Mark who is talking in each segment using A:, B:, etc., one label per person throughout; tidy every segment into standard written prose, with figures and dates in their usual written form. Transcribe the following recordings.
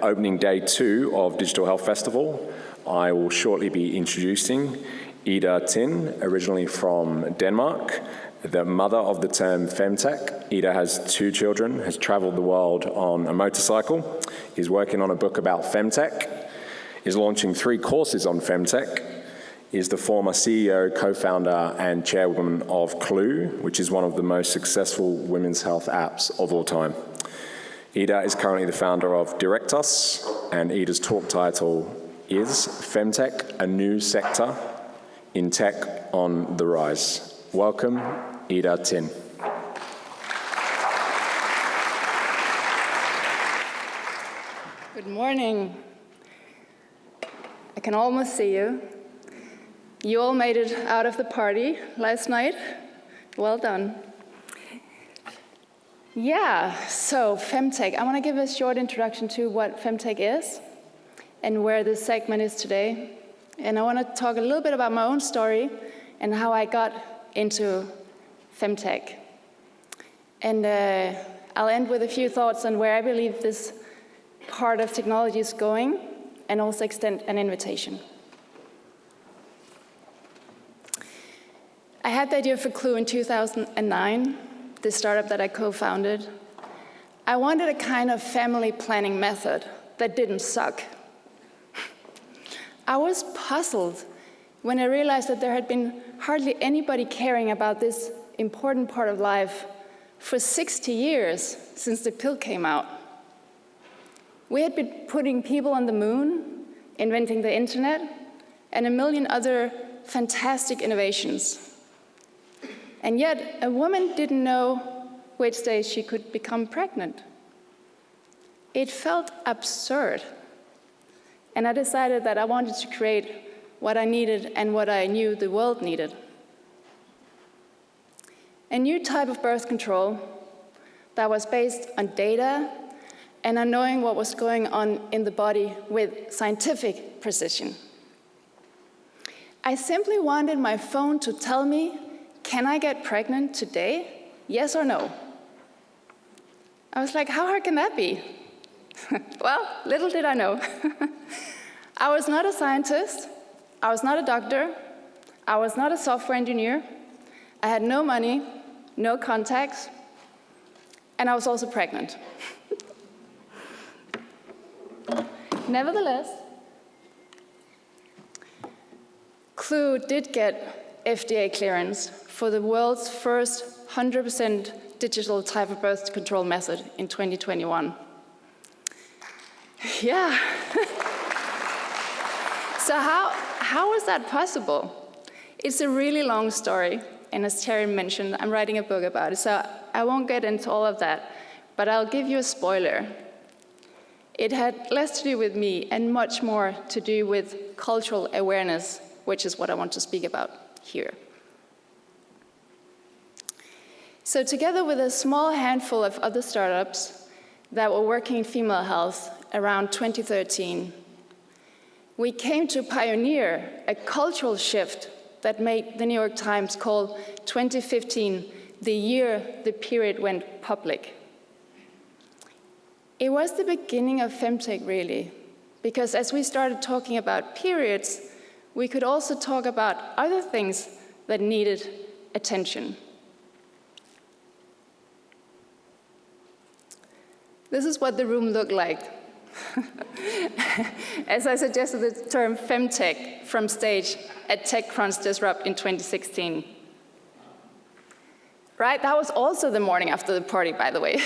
A: opening day 2 of Digital Health Festival. I will shortly be introducing Ida Tin, originally from Denmark, the mother of the term Femtech. Ida has 2 children, has traveled the world on a motorcycle, is working on a book about Femtech, is launching 3 courses on Femtech, is the former CEO, co-founder, and chairwoman of Clue, which is one of the most successful women's health apps of all time. Ida is currently the founder of Direct Us, and Ida's talk title is Femtech, a new sector in tech on the rise. Welcome, Ida Tin.
B: Good morning. I can almost see you. You all made it out of the party last night. Well done. Yeah, so Femtech. I want to give a short introduction to what Femtech is and where this segment is today. And I want to talk a little bit about my own story and how I got into Femtech. And I'll end with a few thoughts on where I believe this part of technology is going, and also extend an invitation. I had the idea for Clue in 2009, the startup that I co-founded. I wanted a kind of family planning method that didn't suck. I was puzzled when I realized that there had been hardly anybody caring about this important part of life for 60 years since the pill came out. We had been putting people on the moon, inventing the internet, and a million other fantastic innovations. And yet, a woman didn't know which day she could become pregnant. It felt absurd. And I decided that I wanted to create what I needed and what I knew the world needed. A new type of birth control that was based on data and on knowing what was going on in the body with scientific precision. I simply wanted my phone to tell me, can I get pregnant today? Yes or no? I was like, how hard can that be? Well, little did I know. I was not a scientist. I was not a doctor. I was not a software engineer. I had no money, no contacts, and I was also pregnant. Nevertheless, Clue did get FDA clearance for the world's first 100% digital type of birth control method in 2021. Yeah. So how was that possible? It's a really long story, and as Terry mentioned, I'm writing a book about it, so I won't get into all of that, but I'll give you a spoiler. It had less to do with me and much more to do with cultural awareness, which is what I want to speak about here. So together with a small handful of other startups that were working in female health around 2013, we came to pioneer a cultural shift that made the New York Times call 2015 the year the period went public. It was the beginning of Femtech, really, because as we started talking about periods, we could also talk about other things that needed attention. This is what the room looked like. As I suggested the term Femtech from stage at TechCrunch Disrupt in 2016. Right, that was also the morning after the party, by the way.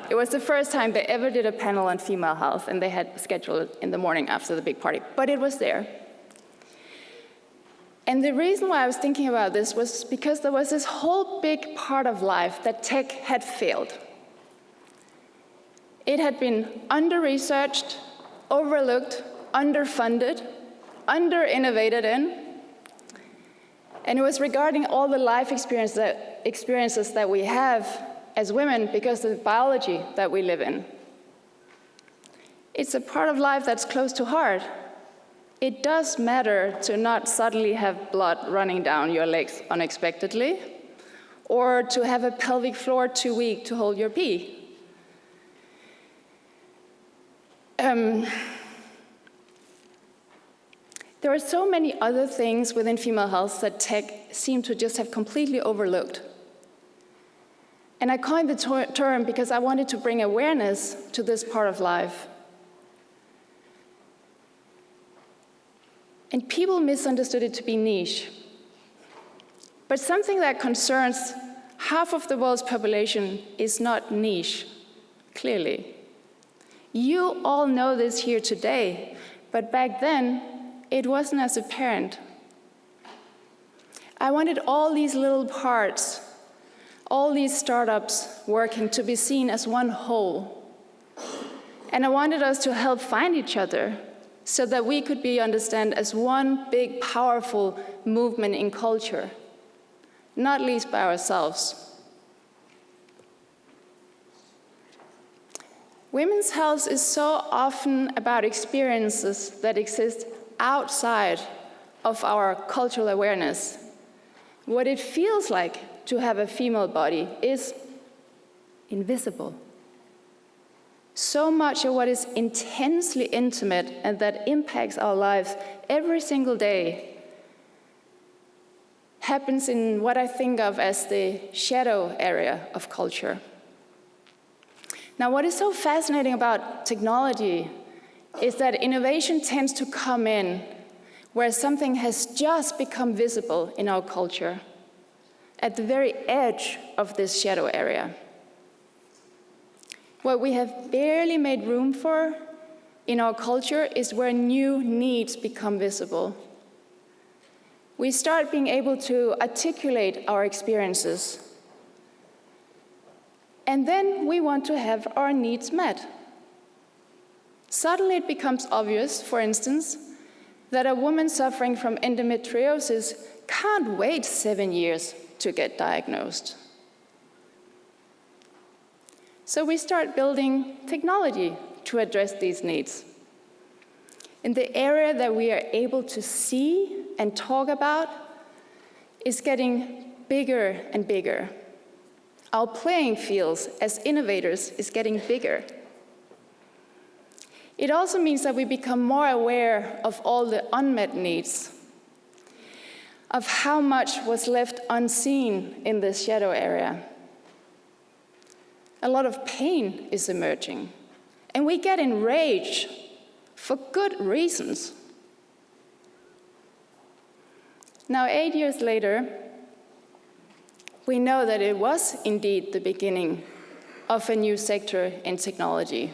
B: It was the first time they ever did a panel on female health, and they had scheduled it in the morning after the big party, but it was there. And the reason why I was thinking about this was because there was this whole big part of life that tech had failed. It had been under-researched, overlooked, underfunded, under-innovated in, and it was regarding all the life experiences that we have as women because of the biology that we live in. It's a part of life that's close to heart. It does matter to not suddenly have blood running down your legs unexpectedly, or to have a pelvic floor too weak to hold your pee. There are so many other things within female health that tech seem to just have completely overlooked. And I coined the term because I wanted to bring awareness to this part of life. And people misunderstood it to be niche. But something that concerns half of the world's population is not niche, clearly. You all know this here today, but back then, it wasn't as apparent. I wanted all these little parts, all these startups working to be seen as one whole. And I wanted us to help find each other so that we could be understood as one big, powerful movement in culture, not least by ourselves. Women's health is so often about experiences that exist outside of our cultural awareness. What it feels like to have a female body is invisible. So much of what is intensely intimate and that impacts our lives every single day happens in what I think of as the shadow area of culture. Now, what is so fascinating about technology is that innovation tends to come in where something has just become visible in our culture, at the very edge of this shadow area. What we have barely made room for in our culture is where new needs become visible. We start being able to articulate our experiences, and then we want to have our needs met. Suddenly it becomes obvious, for instance, that a woman suffering from endometriosis can't wait 7 years to get diagnosed. So we start building technology to address these needs. And the area that we are able to see and talk about is getting bigger and bigger. Our playing fields as innovators is getting bigger. It also means that we become more aware of all the unmet needs, of how much was left unseen in this shadow area. A lot of pain is emerging, and we get enraged for good reasons. Now, 8 years later, we know that it was indeed the beginning of a new sector in technology,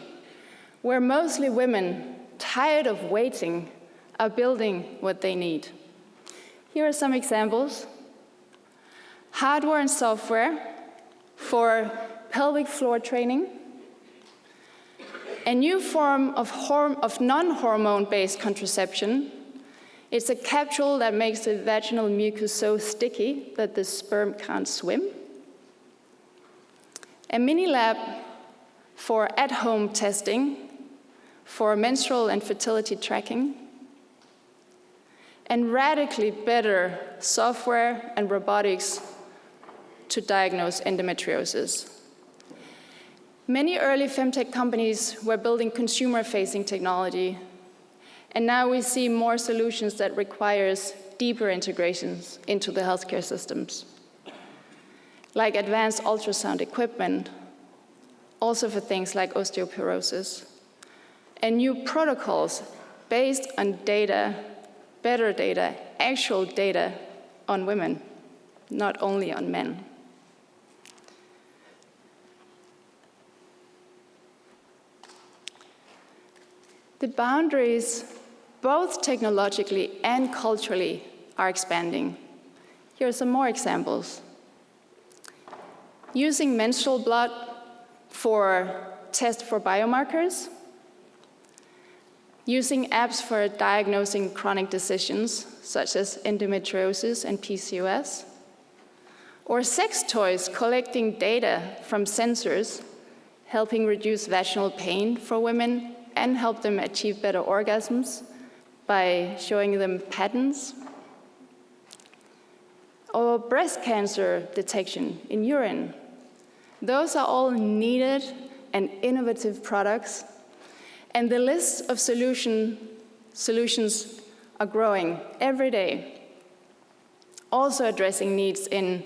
B: where mostly women, tired of waiting, are building what they need. Here are some examples. Hardware and software for pelvic floor training, a new form of non-hormone-based contraception. It's a capsule that makes the vaginal mucus so sticky that the sperm can't swim. A mini lab for at-home testing for menstrual and fertility tracking, and radically better software and robotics to diagnose endometriosis. Many early Femtech companies were building consumer-facing technology, and now we see more solutions that requires deeper integrations into the healthcare systems, like advanced ultrasound equipment, also for things like osteoporosis, and new protocols based on data, better data, actual data on women, not only on men. The boundaries, both technologically and culturally, are expanding. Here are some more examples. Using menstrual blood for tests for biomarkers, using apps for diagnosing chronic diseases, such as endometriosis and PCOS, or sex toys collecting data from sensors, helping reduce vaginal pain for women and help them achieve better orgasms by showing them patterns, or breast cancer detection in urine. Those are all needed and innovative products And the lists of solutions are growing every day, also addressing needs in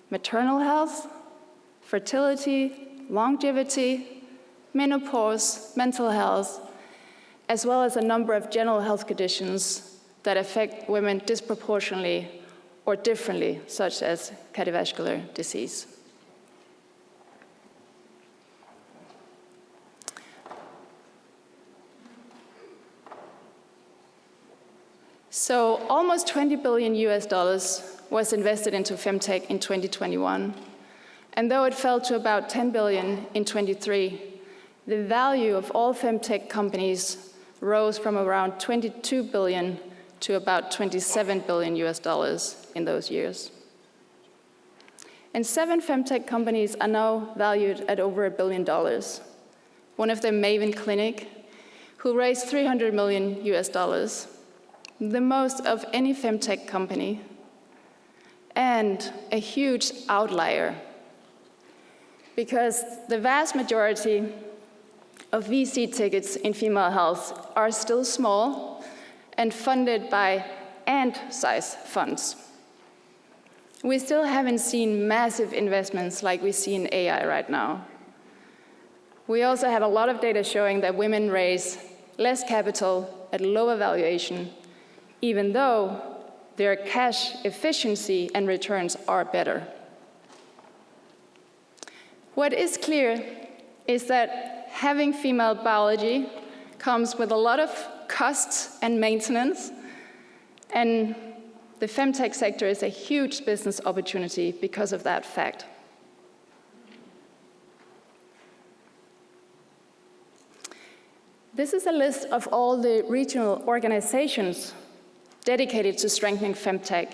B: maternal health, fertility, longevity, menopause, mental health, as well as a number of general health conditions that affect women disproportionately or differently, such as cardiovascular disease. So almost $20 billion was invested into Femtech in 2021. And though it fell to about 10 billion in 23, the value of all Femtech companies rose from around 22 billion to about 27 billion in those years. And 7 Femtech companies are now valued at over $1 billion. One of them, Maven Clinic, who raised $300 million, the most of any Femtech company, and a huge outlier, because the vast majority of VC tickets in female health are still small and funded by ant-size funds. We still haven't seen massive investments like we see in AI right now. We also have a lot of data showing that women raise less capital at lower valuation, even though their cash efficiency and returns are better. What is clear is that having female biology comes with a lot of costs and maintenance, and the Femtech sector is a huge business opportunity because of that fact. This is a list of all the regional organizations dedicated to strengthening Femtech.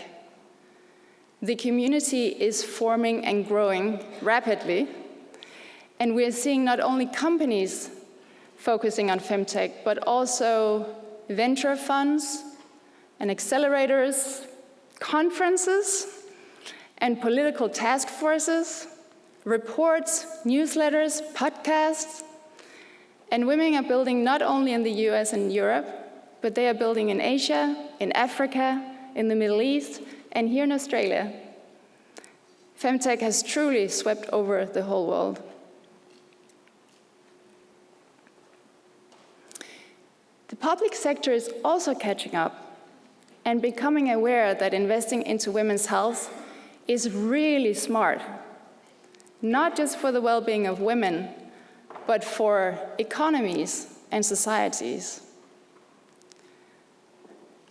B: The community is forming and growing rapidly, and we're seeing not only companies focusing on Femtech, but also venture funds and accelerators, conferences, and political task forces, reports, newsletters, podcasts. And women are building not only in the US and Europe, but they are building in Asia, in Africa, in the Middle East, and here in Australia. Femtech has truly swept over the whole world. The public sector is also catching up and becoming aware that investing into women's health is really smart, not just for the well-being of women, but for economies and societies.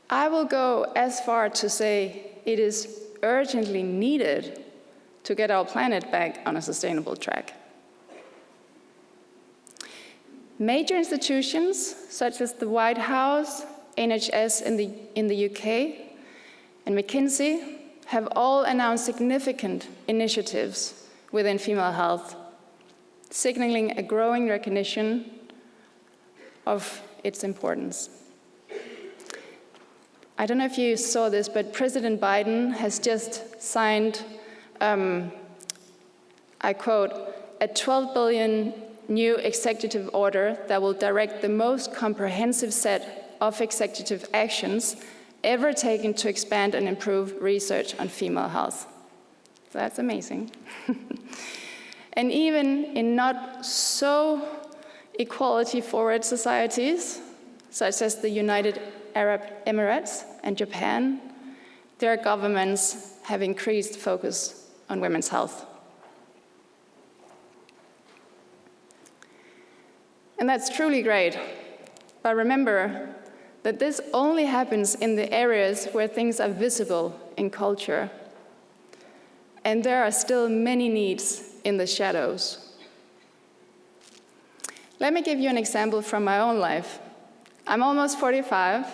B: I will go as far to say it is urgently needed to get our planet back on a sustainable track. Major institutions such as the White House, NHS in the UK, and McKinsey have all announced significant initiatives within female health, signaling a growing recognition of its importance. I don't know if you saw this, but President Biden has just signed, I quote, a $12 billion new executive order that will direct the most comprehensive set of executive actions ever taken to expand and improve research on female health. So that's amazing. And even in not so equality-forward societies, such as the United Arab Emirates and Japan, their governments have increased focus on women's health. And that's truly great. But remember that this only happens in the areas where things are visible in culture. And there are still many needs in the shadows. Let me give you an example from my own life. I'm almost 45.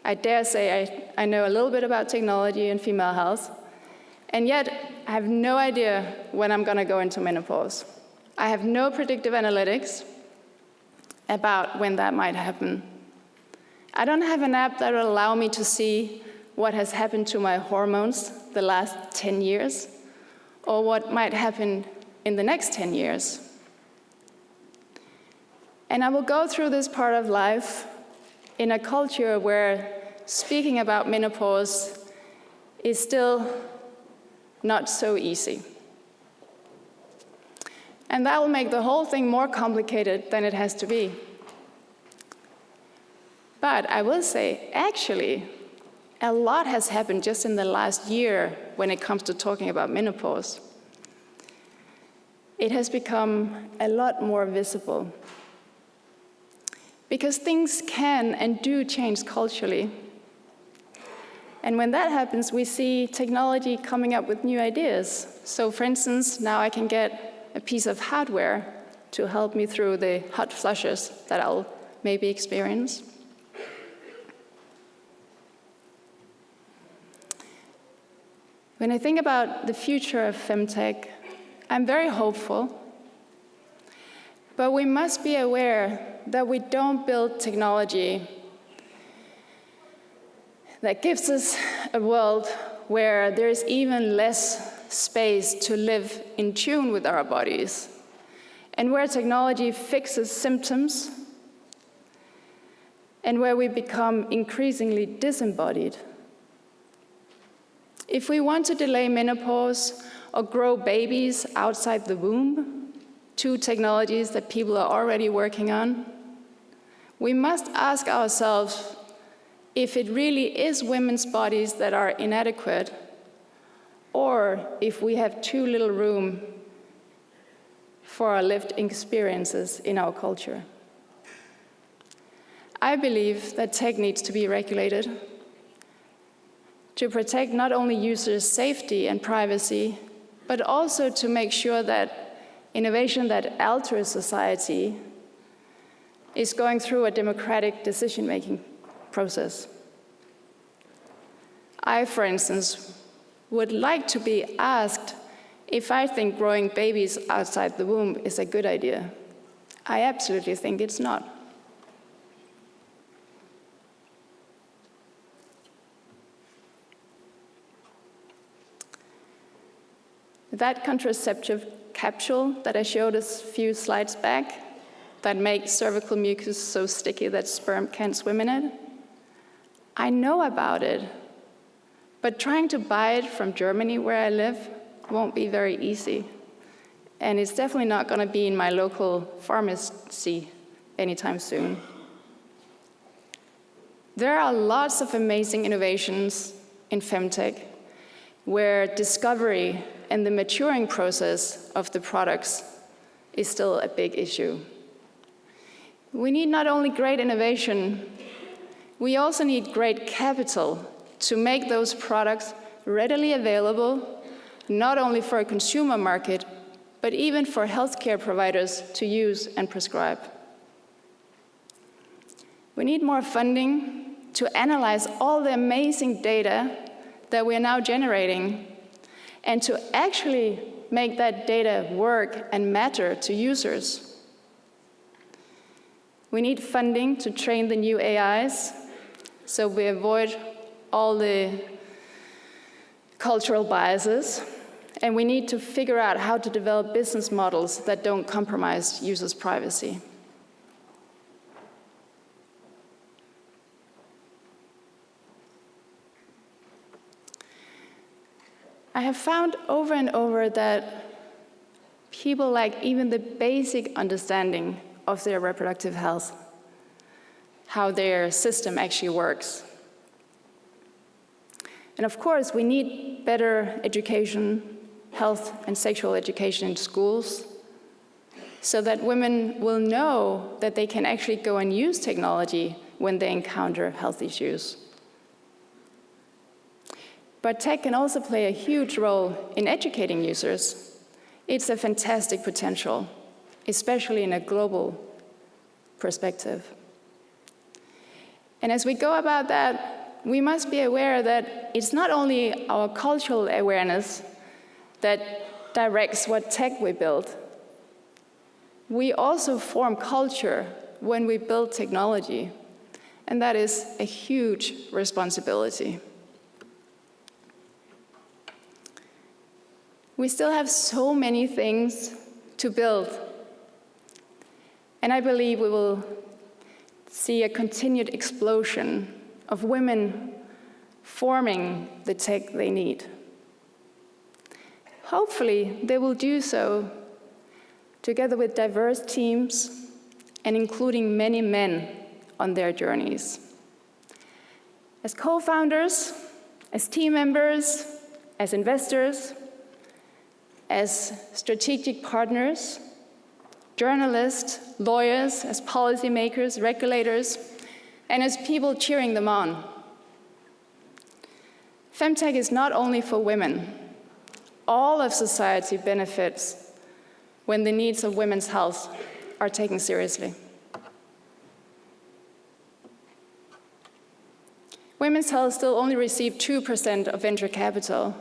B: I dare say I know a little bit about technology and female health, and yet I have no idea when I'm going to go into menopause. I have no predictive analytics about when that might happen. I don't have an app that will allow me to see what has happened to my hormones the last 10 years, or what might happen in the next 10 years. And I will go through this part of life in a culture where speaking about menopause is still not so easy. And that will make the whole thing more complicated than it has to be. But I will say, actually, a lot has happened just in the last year when it comes to talking about menopause. It has become a lot more visible. Because things can and do change culturally. And when that happens, we see technology coming up with new ideas. So for instance, now I can get a piece of hardware to help me through the hot flushes that I'll maybe experience. When I think about the future of Femtech, I'm very hopeful. But we must be aware that we don't build technology that gives us a world where there is even less space to live in tune with our bodies, and where technology fixes symptoms, and where we become increasingly disembodied. If we want to delay menopause or grow babies outside the womb, two technologies that people are already working on, we must ask ourselves if it really is women's bodies that are inadequate, or if we have too little room for our lived experiences in our culture. I believe that tech needs to be regulated to protect not only users' safety and privacy, but also to make sure that innovation that alters society is going through a democratic decision-making process. I, for instance, would like to be asked if I think growing babies outside the womb is a good idea. I absolutely think it's not. That contraceptive capsule that I showed us a few slides back, that makes cervical mucus so sticky that sperm can't swim in it, I know about it, but trying to buy it from Germany, where I live, won't be very easy. And it's definitely not going to be in my local pharmacy anytime soon. There are lots of amazing innovations in Femtech, where discovery and the maturing process of the products is still a big issue. We need not only great innovation, we also need great capital to make those products readily available, not only for a consumer market, but even for healthcare providers to use and prescribe. We need more funding to analyze all the amazing data that we are now generating, and to actually make that data work and matter to users. We need funding to train the new AIs, so we avoid all the cultural biases. And we need to figure out how to develop business models that don't compromise users' privacy. I have found over and over that people lack even the basic understanding of their reproductive health, how their system actually works. And of course, we need better education, health and sexual education in schools, so that women will know that they can actually go and use technology when they encounter health issues. But tech can also play a huge role in educating users. It's a fantastic potential, especially in a global perspective. And as we go about that, we must be aware that it's not only our cultural awareness that directs what tech we build. We also form culture when we build technology, and that is a huge responsibility. We still have so many things to build. And I believe we will see a continued explosion of women forming the tech they need. Hopefully, they will do so together with diverse teams and including many men on their journeys. As co-founders, as team members, as investors, as strategic partners, journalists, lawyers, as policymakers, regulators, and as people cheering them on. Femtech is not only for women. All of society benefits when the needs of women's health are taken seriously. Women's health still only receive 2% of venture capital.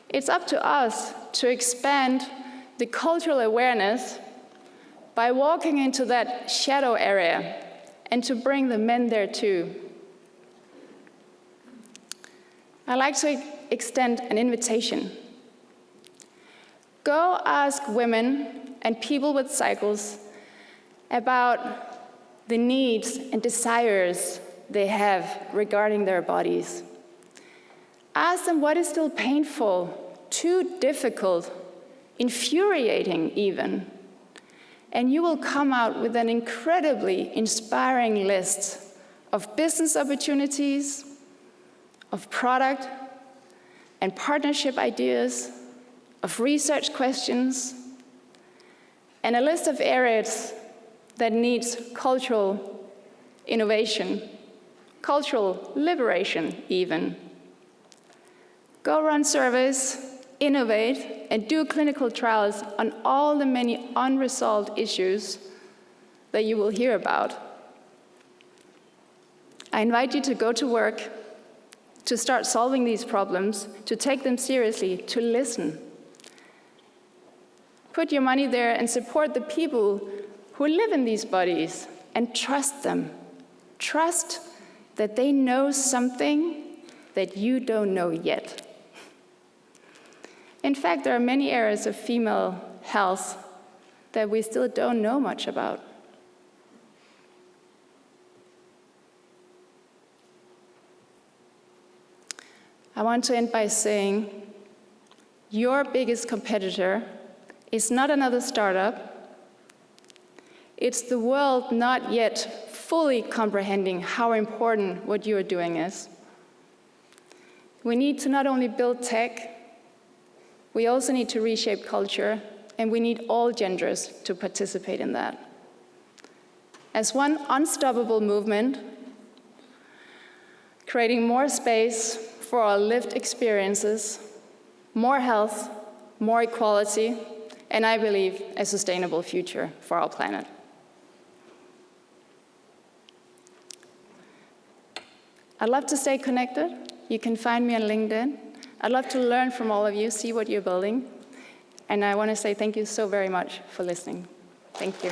B: It's up to us to expand the cultural awareness by walking into that shadow area and to bring the men there too. I'd like to extend an invitation. Go ask women and people with cycles about the needs and desires they have regarding their bodies. Ask them what is still painful, too difficult, infuriating even, and you will come out with an incredibly inspiring list of business opportunities, of product and partnership ideas, of research questions, and a list of areas that needs cultural innovation, cultural liberation even. Go run surveys, innovate, and do clinical trials on all the many unresolved issues that you will hear about. I invite you to go to work, to start solving these problems, to take them seriously, to listen. Put your money there and support the people who live in these bodies and trust them. Trust that they know something that you don't know yet. In fact, there are many areas of female health that we still don't know much about. I want to end by saying, your biggest competitor is not another startup. It's the world not yet fully comprehending how important what you are doing is. We need to not only build tech, we also need to reshape culture, and we need all genders to participate in that. As one unstoppable movement, creating more space for our lived experiences, more health, more equality, and I believe a sustainable future for our planet. I'd love to stay connected. You can find me on LinkedIn. I'd love to learn from all of you, see what you're building. And I want to say thank you so very much for listening. Thank you.